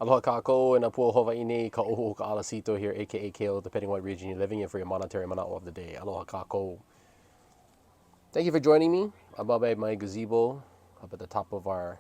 Aloha kako and apua Hawai'i nei ka oho ka alasito here, aka Kale, depending on what region you're living in for your monetary mana'o of the day. Aloha kako. Thank you for joining me. I'm up at my gazebo up at the top of our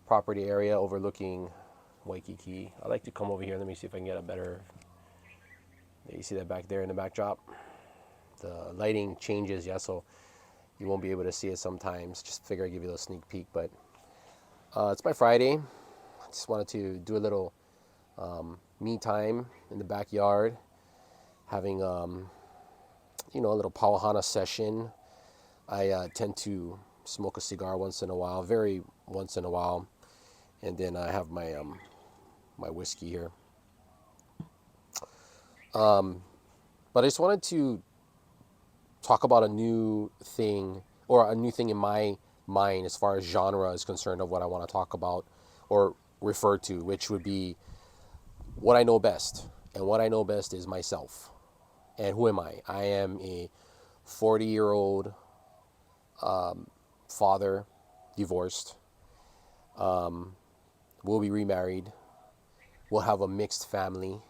property area overlooking Waikiki. I like to come over here. Let me see if I can get a better. You see that back there in the backdrop? The lighting changes, yeah, so you won't be able to see it sometimes. Just figure I'd give you a little sneak peek. But it's my Friday. I just wanted to do a little me time in the backyard, having a little pauhana session. I tend to smoke a cigar once in a while, very once in a while, and then I have my whiskey here. But I just wanted to talk about a new thing, or a new thing in my mind as far as genre is concerned of what I want to talk about or refer to, which would be what I know best. And what I know best is myself. And who am I? I am a 40-year-old father, divorced, will be remarried, will have a mixed family,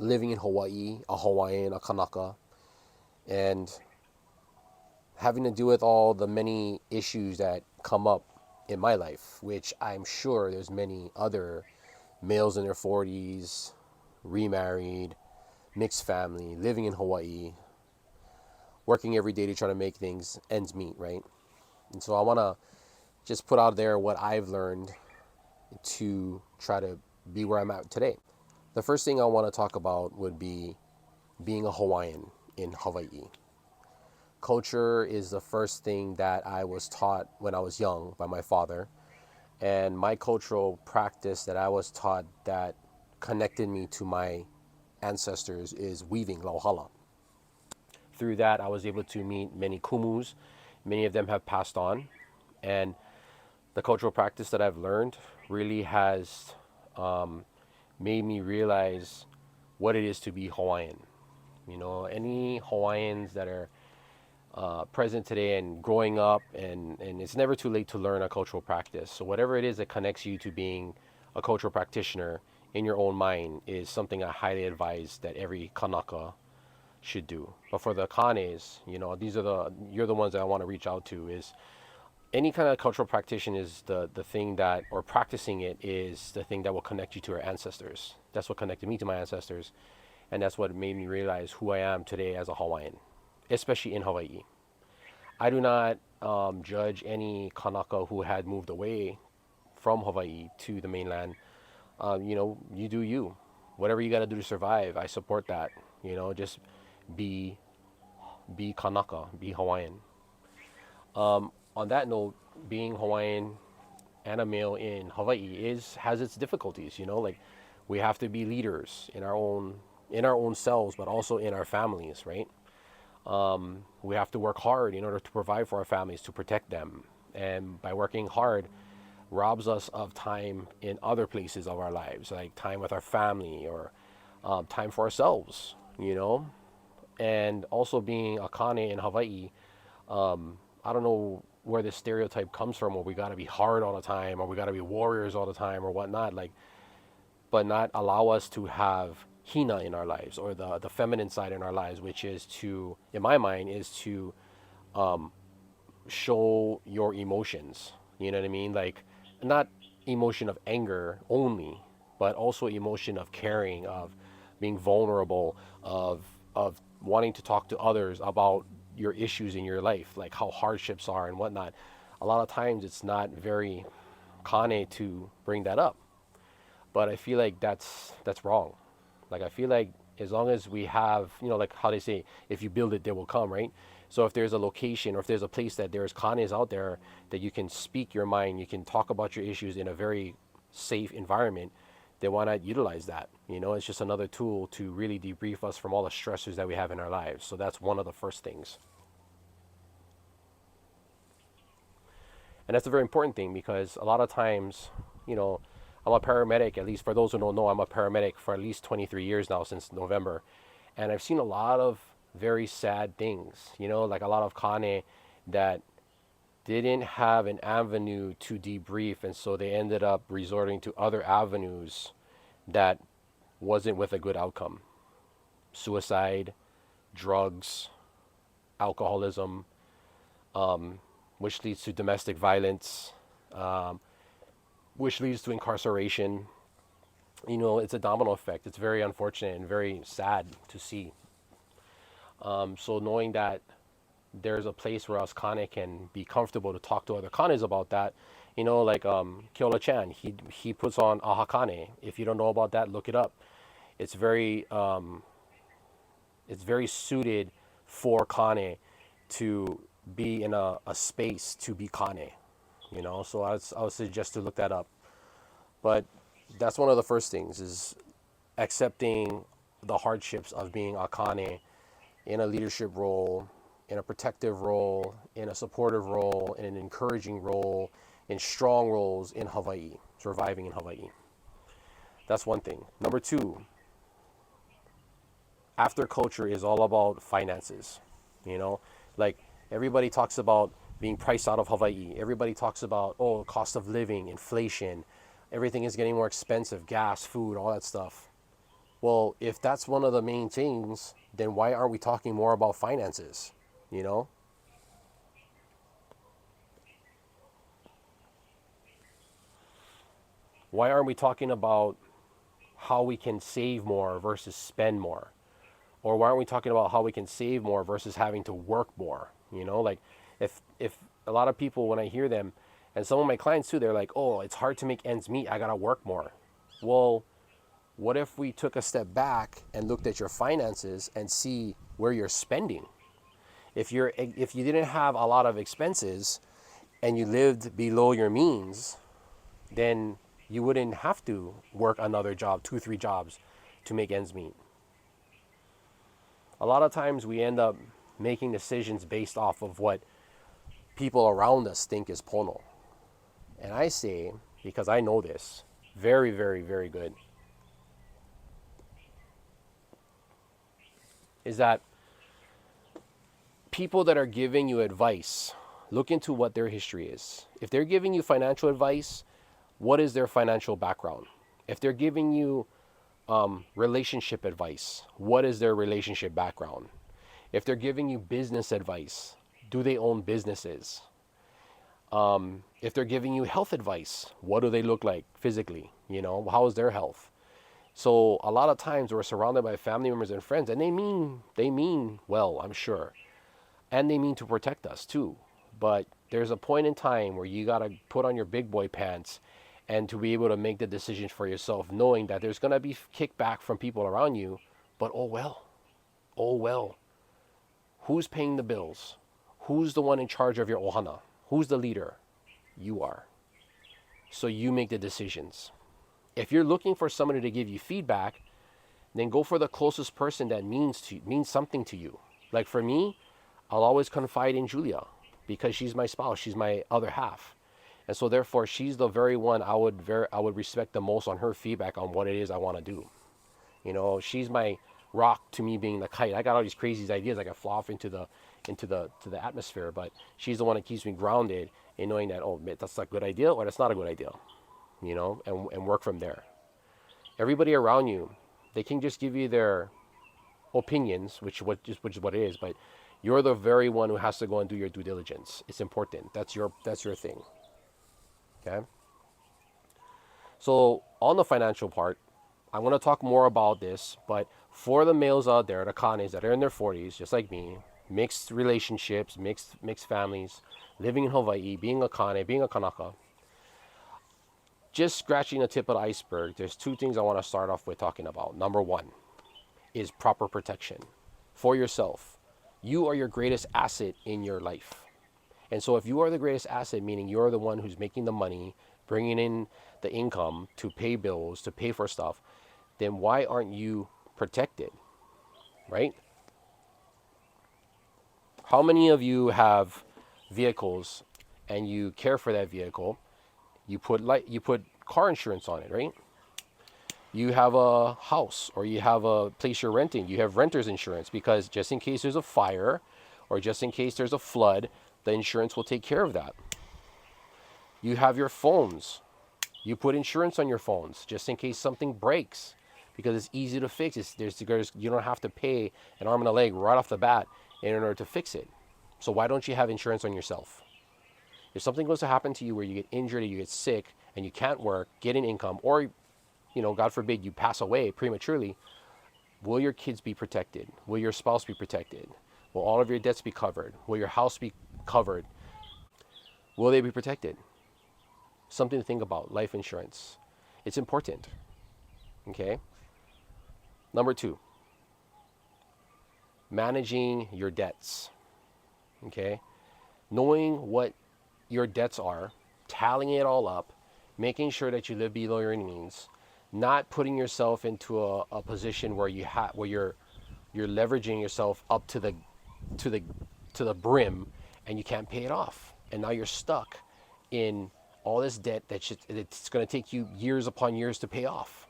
living in Hawaii, a Hawaiian, a Kanaka, and having to deal with all the many issues that come up in my life, which I'm sure there's many other males in their 40s, remarried, mixed family, living in Hawaii, working every day to try to make things ends meet, right? And so I want to just put out there what I've learned to try to be where I'm at today. The first thing I want to talk about would be being a Hawaiian in Hawaii. Culture is the first thing that I was taught when I was young by my father. And my cultural practice that I was taught that connected me to my ancestors is weaving lauhala. Through that, I was able to meet many kumus. Many of them have passed on. And the cultural practice that I've learned really has made me realize what it is to be Hawaiian. Any Hawaiians that are present today and growing up, and it's never too late to learn a cultural practice. So whatever it is that connects you to being a cultural practitioner in your own mind is something I highly advise that every Kanaka should do. But for the Kanes, you're the ones that I want to reach out to. Is any kind of cultural practitioner is the thing that, or practicing it is the thing that will connect you to your ancestors. That's what connected me to my ancestors, and that's what made me realize who I am today as a Hawaiian, especially in Hawaii. I do not judge any Kanaka who had moved away from Hawaii to the mainland. You do you. Whatever you got to do to survive, I support that. Just be be Kanaka, be Hawaiian. On that note, being Hawaiian and a male in Hawaii is has its difficulties. Like we have to be leaders in our own selves, but also in our families, right? We have to work hard in order to provide for our families, to protect them. And by working hard, robs us of time in other places of our lives, like time with our family or time for ourselves. And also being a Kane in Hawaii, I don't know where this stereotype comes from, where we got to be hard all the time, or we got to be warriors all the time, or whatnot. Like, but not allow us to have hina in our lives, or the feminine side in our lives, which is to, in my mind, is to show your emotions. You know what I mean? Like, not emotion of anger only, but also emotion of caring, of being vulnerable, of wanting to talk to others about your issues in your life, like how hardships are and whatnot. A lot of times it's not very kane to bring that up, but I feel like that's wrong. Like I feel like as long as we have, like how they say, if you build it, they will come, right? So if there's a location or if there's a place that there's kanes out there that you can speak your mind, you can talk about your issues in a very safe environment, then why not utilize that? It's just another tool to really debrief us from all the stressors that we have in our lives. So that's one of the first things. And that's a very important thing because a lot of times, you know, I'm a paramedic, at least for those who don't know, I'm a paramedic for at least 23 years now since November. And I've seen a lot of very sad things, like a lot of kane that didn't have an avenue to debrief, and so they ended up resorting to other avenues that wasn't with a good outcome. Suicide, drugs, alcoholism, which leads to domestic violence, um, which leads to incarceration. It's a domino effect. It's very unfortunate and very sad to see. So knowing that there's a place where us Kane can be comfortable to talk to other Kanes about that, like Kyola Chan, he puts on Aha Kane. If you don't know about that, look it up. It's very suited for Kane to be in a space to be Kane. So I would suggest to look that up. But that's one of the first things is accepting the hardships of being a Kane in a leadership role, in a protective role, in a supportive role, in an encouraging role, in strong roles in Hawaii, surviving in Hawaii. That's one thing. Number two, after culture is all about finances. Like everybody talks about being priced out of Hawaii. Everybody talks about, cost of living, inflation, everything is getting more expensive, gas, food, all that stuff. Well, if that's one of the main things, then why aren't we talking more about finances? You know? Why aren't we talking about how we can save more versus spend more? Or why aren't we talking about how we can save more versus having to work more? Like if a lot of people, when I hear them, and some of my clients too, they're like, oh, it's hard to make ends meet. I got to work more. Well, what if we took a step back and looked at your finances and see where you're spending? If you didn't have a lot of expenses and you lived below your means, then you wouldn't have to work another job, 2, 3 jobs to make ends meet. A lot of times we end up making decisions based off of what people around us think is pono. And I say, because I know this very, very, very good, is that people that are giving you advice, look into what their history is. If they're giving you financial advice, what is their financial background? If they're giving you relationship advice, what is their relationship background? If they're giving you business advice, do they own businesses? If they're giving you health advice, what do they look like physically? How is their health? So a lot of times we're surrounded by family members and friends, and they mean well, I'm sure, and they mean to protect us too. But there's a point in time where you gotta put on your big boy pants and to be able to make the decisions for yourself, knowing that there's gonna be kickback from people around you. But oh well, who's paying the bills? Who's the one in charge of your ohana? Who's the leader? You are. So you make the decisions. If you're looking for somebody to give you feedback, then go for the closest person that means something to you. Like for me, I'll always confide in Julia because she's my spouse, she's my other half. And so therefore she's the very one I would respect the most on her feedback on what it is I want to do. She's my rock to me being the kite. I got all these crazy ideas I can fly off into the atmosphere, but she's the one that keeps me grounded in knowing that, that's a good idea or that's not a good idea. And work from there. Everybody around you, they can just give you their opinions, which is what it is, but you're the very one who has to go and do your due diligence. It's important. That's your thing. Okay? So on the financial part, I'm going to talk more about this, but for the males out there, the kanes that are in their 40s, just like me, mixed relationships, mixed families, living in Hawaii, being a kane, being a Kanaka, just scratching the tip of the iceberg, there's 2 things I want to start off with talking about. Number 1 is proper protection for yourself. You are your greatest asset in your life. And so if you are the greatest asset, meaning you're the one who's making the money, bringing in the income to pay bills, to pay for stuff, then why aren't you protected, right? How many of you have vehicles and you care for that vehicle? You put car insurance on it, right? You have a house or you have a place you're renting. You have renter's insurance because just in case there's a fire or just in case there's a flood, The insurance will take care of that. You have your phones. You put insurance on your phones just in case something breaks, because it's easy to fix. You don't have to pay an arm and a leg right off the bat in order to fix it. So why don't you have insurance on yourself? If something goes to happen to you where you get injured or you get sick and you can't work, get an income, or, God forbid, you pass away prematurely, will your kids be protected? Will your spouse be protected? Will all of your debts be covered? Will your house be covered? Will they be protected? Something to think about. Life insurance. It's important. Okay? Number 2, managing your debts. Okay? Knowing what your debts are, tallying it all up, making sure that you live below your means, not putting yourself into a position where you're leveraging yourself up to the brim and you can't pay it off, and now you're stuck in all this debt it's going to take you years upon years to pay off.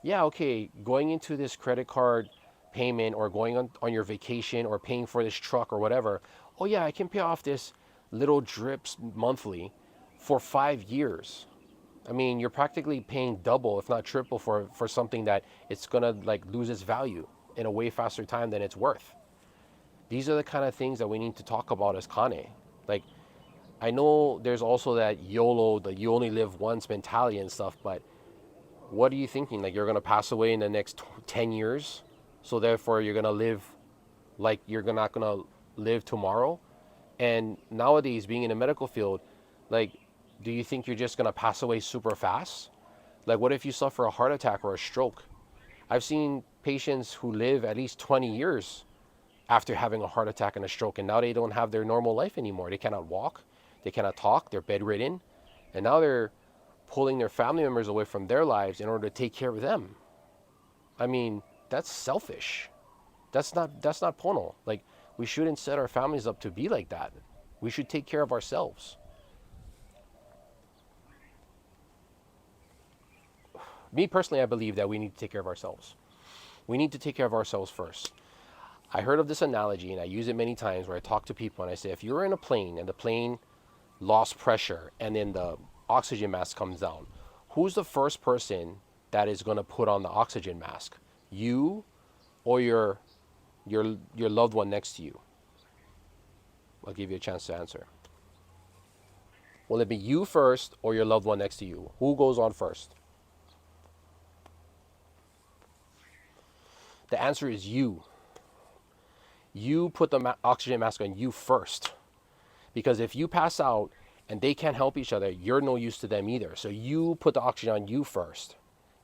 Yeah, okay, going into this credit card payment or going on your vacation or paying for this truck or whatever, oh yeah, I can pay off this little drips monthly for 5 years. I mean, you're practically paying double, if not triple, for something that it's gonna like lose its value in a way faster time than it's worth. These are the kind of things that we need to talk about as kane. Like, I know there's also that YOLO, the you only live once mentality and stuff, but what are you thinking? Like, you're gonna pass away in the next 10 years, so therefore you're gonna live like you're not gonna live tomorrow? And nowadays, being in the medical field, like, do you think you're just gonna pass away super fast? Like, what if you suffer a heart attack or a stroke? I've seen patients who live at least 20 years after having a heart attack and a stroke, and now they don't have their normal life anymore. They cannot walk, they cannot talk, they're bedridden, and now they're pulling their family members away from their lives in order to take care of them. I mean, that's selfish. That's not pono. Like, we shouldn't set our families up to be like that. We should take care of ourselves. Me personally, I believe that we need to take care of ourselves. We need to take care of ourselves first. I heard of this analogy, and I use it many times, where I talk to people and I say, if you're in a plane and the plane lost pressure and then the oxygen mask comes down, who's the first person that is going to put on the oxygen mask? You or your loved one next to you? I'll give you a chance to answer. Will it be you first or your loved one next to you? Who goes on first? The answer is you. You put the oxygen mask on you first. Because if you pass out and they can't help each other, you're no use to them either. So you put the oxygen on you first.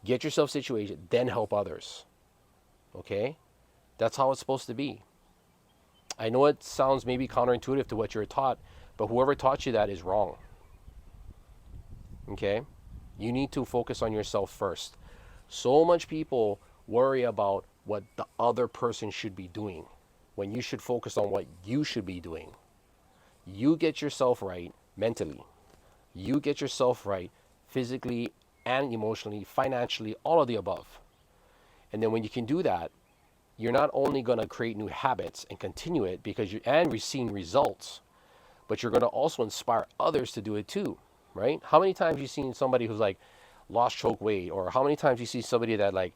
Get yourself situated, then help others. Okay? That's how it's supposed to be. I know it sounds maybe counterintuitive to what you're taught, but whoever taught you that is wrong. Okay? You need to focus on yourself first. So much people worry about what the other person should be doing when you should focus on what you should be doing. You get yourself right mentally. You get yourself right physically and emotionally, financially, all of the above. And then when you can do that, you're not only going to create new habits and continue it because you're seeing results, but you're going to also inspire others to do it too, right? How many times you seen somebody who's like lost choke weight, or how many times you see somebody that like,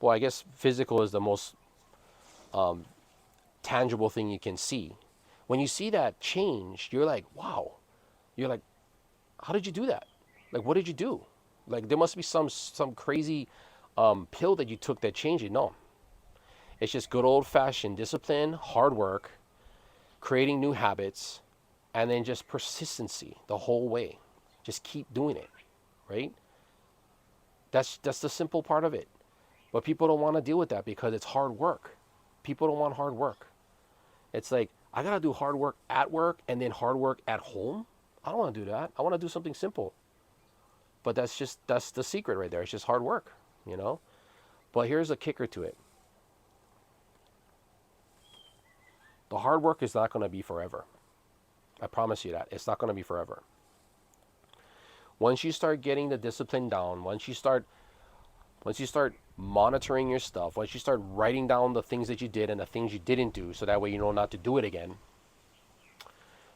I guess physical is the most tangible thing you can see. When you see that change, you're like, wow. You're like, how did you do that? Like, what did you do? Like, there must be some crazy pill that you took that changed it. No, it's just good old fashioned discipline, hard work, creating new habits, and then just persistency the whole way. Just keep doing it, right? That's the simple part of it. But people don't want to deal with that because it's hard work. People don't want hard work. It's like, I got to do hard work at work and then hard work at home. I don't want to do that. I want to do something simple. But that's the secret right there. It's just hard work, you know? But here's a kicker to it. The hard work is not going to be forever. I promise you that. It's not going to be forever. Once you start getting the discipline down, once you start monitoring your stuff, once you start writing down the things that you did and the things you didn't do, so that way you know not to do it again,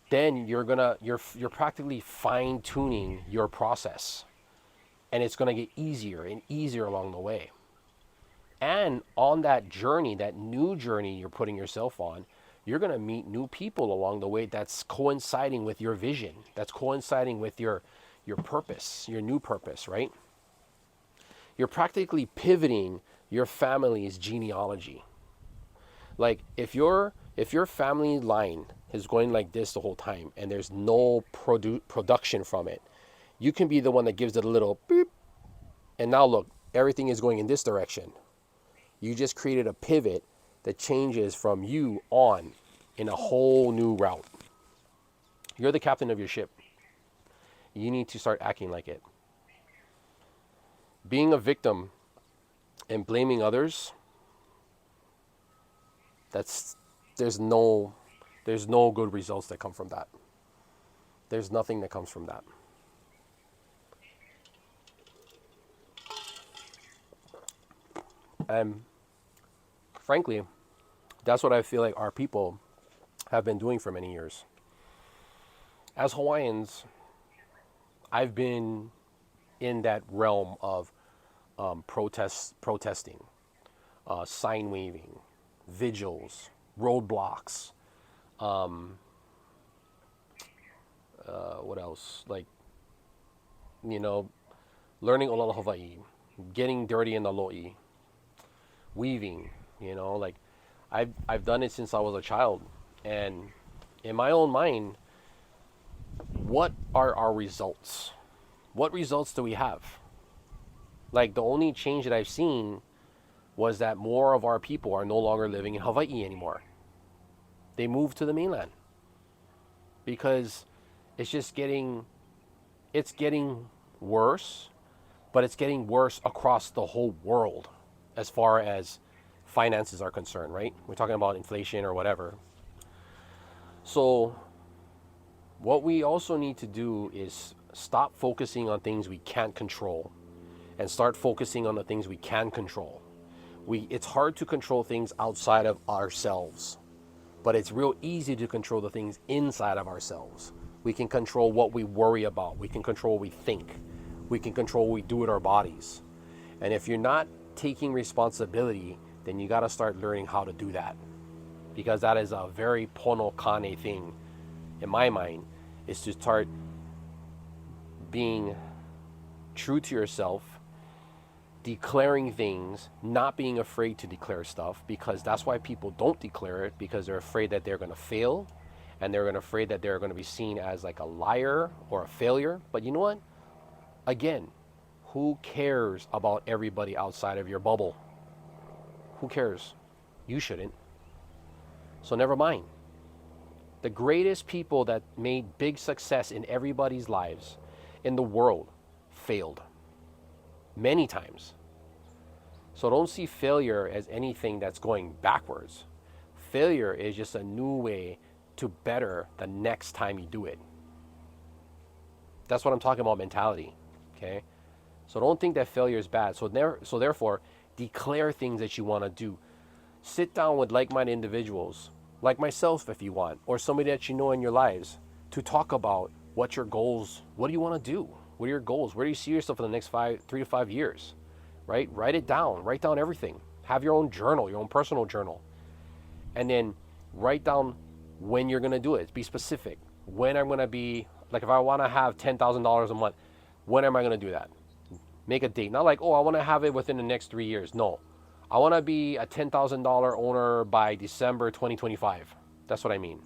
then you're practically fine tuning your process, and it's gonna get easier and easier along the way. And on that journey, that new journey you're putting yourself on, you're going to meet new people along the way that's coinciding with your vision, that's coinciding with your purpose, your new purpose, right? You're practically pivoting your family's genealogy. Like if your family line is going like this the whole time and there's no production from it, you can be the one that gives it a little beep, and now look, everything is going in this direction. You just created a pivot that changes from you on in a whole new route. You're the captain of your ship. You need to start acting like it. Being a victim and blaming others, that's there's no good results that come from that. There's nothing that comes from that. And frankly, that's what I feel like our people have been doing for many years. As Hawaiians, I've been in that realm of protesting, sign waving, vigils, roadblocks. What else? Like, you know, learning Aloha Hawai'i, getting dirty in the lo'i, weaving. Like I've done it since I was a child, and in my own mind, what are our results? What results do we have? Like the only change that I've seen was that more of our people are no longer living in Hawaii anymore. They moved to the mainland because it's getting worse, but it's getting worse across the whole world as far as finances are concerned, right? We're talking about inflation or whatever. So what we also need to do is stop focusing on things we can't control and start focusing on the things we can control. It's hard to control things outside of ourselves, but it's real easy to control the things inside of ourselves. We can control what we worry about. We can control what we think. We can control what we do with our bodies. And if you're not taking responsibility, then you got to start learning how to do that, because that is a very pono kane thing in my mind, is to start being true to yourself, declaring things, not being afraid to declare stuff, because that's why people don't declare it, because they're afraid that they're going to fail, and they're afraid that they're going to be seen as like a liar or a failure. But you know what? Again, who cares about everybody outside of your bubble? Who cares? You shouldn't. So never mind. The greatest people that made big success in everybody's lives in the world failed many times. So don't see failure as anything that's going backwards. Failure is just a new way to better the next time you do it. That's what I'm talking about, mentality. Okay? So don't think that failure is bad. So therefore, declare things that you want to do. Sit down with like-minded individuals, like myself if you want, or somebody that you know in your lives, to talk about what your goals, what do you want to do? What are your goals? Where do you see yourself in the next 3 to 5 years? Right? Write it down. Write down everything. Have your own journal, your own personal journal. And then write down when you're going to do it. Be specific. When I'm going to be, like if I want to have $10,000 a month, when am I going to do that? Make a date. Not like, oh, I want to have it within the next 3 years. No. I want to be a $10,000 owner by December 2025. That's what I mean.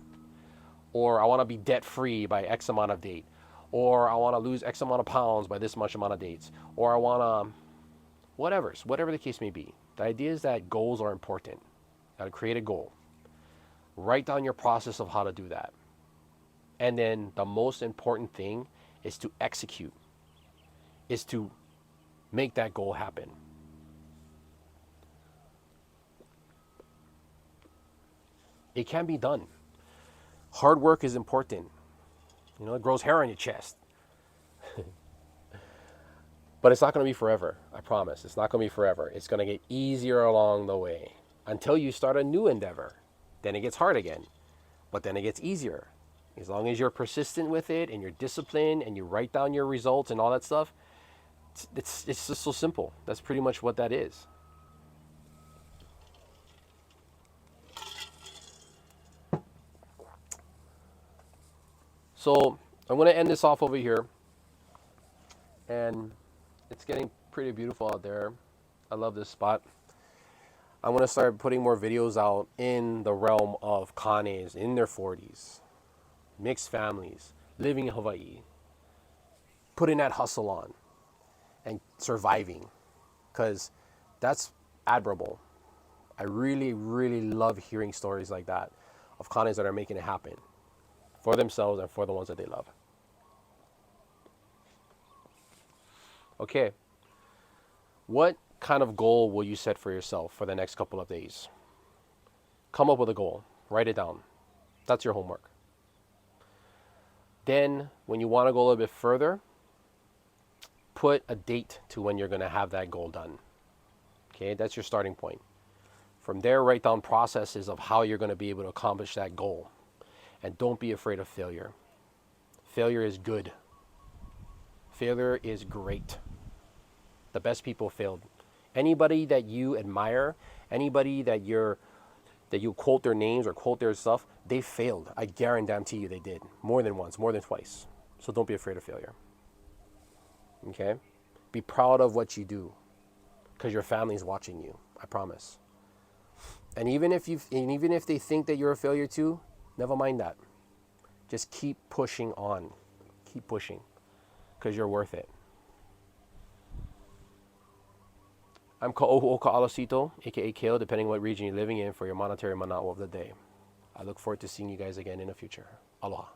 Or I want to be debt free by X amount of date. Or I want to lose X amount of pounds by this much amount of dates. Or I want to, whatever the case may be. The idea is that goals are important. Got to create a goal. Write down your process of how to do that. And then the most important thing is to execute, is to make that goal happen. It can be done. Hard work is important. It grows hair on your chest. But it's not going to be forever. I promise. It's not going to be forever. It's going to get easier along the way until you start a new endeavor. Then it gets hard again, but then it gets easier. As long as you're persistent with it and you're disciplined and you write down your results and all that stuff, it's just so simple. That's pretty much what that is. So I'm going to end this off over here. And it's getting pretty beautiful out there. I love this spot. I want to start putting more videos out in the realm of kanes in their 40s, mixed families, living in Hawaii, putting that hustle on and surviving, because that's admirable. I really, really love hearing stories like that of kanes that are making it happen for themselves and for the ones that they love. Okay, what kind of goal will you set for yourself for the next couple of days? Come up with a goal. Write it down. That's your homework. Then, when you want to go a little bit further, put a date to when you're going to have that goal done. Okay, that's your starting point. From there, write down processes of how you're going to be able to accomplish that goal. And don't be afraid of failure. Failure is good. Failure is great. The best people failed. Anybody that you admire, anybody that you quote their names or quote their stuff, they failed. I guarantee you they did. More than once, more than twice. So don't be afraid of failure. Okay? Be proud of what you do, because your family's watching you. I promise. And even if they think that you're a failure too, never mind that. Just keep pushing on. Keep pushing, because you're worth it. I'm Ka'ohu Ka'alasito, aka Kale, depending on what region you're living in, for your monetary mana'o of the day. I look forward to seeing you guys again in the future. Aloha.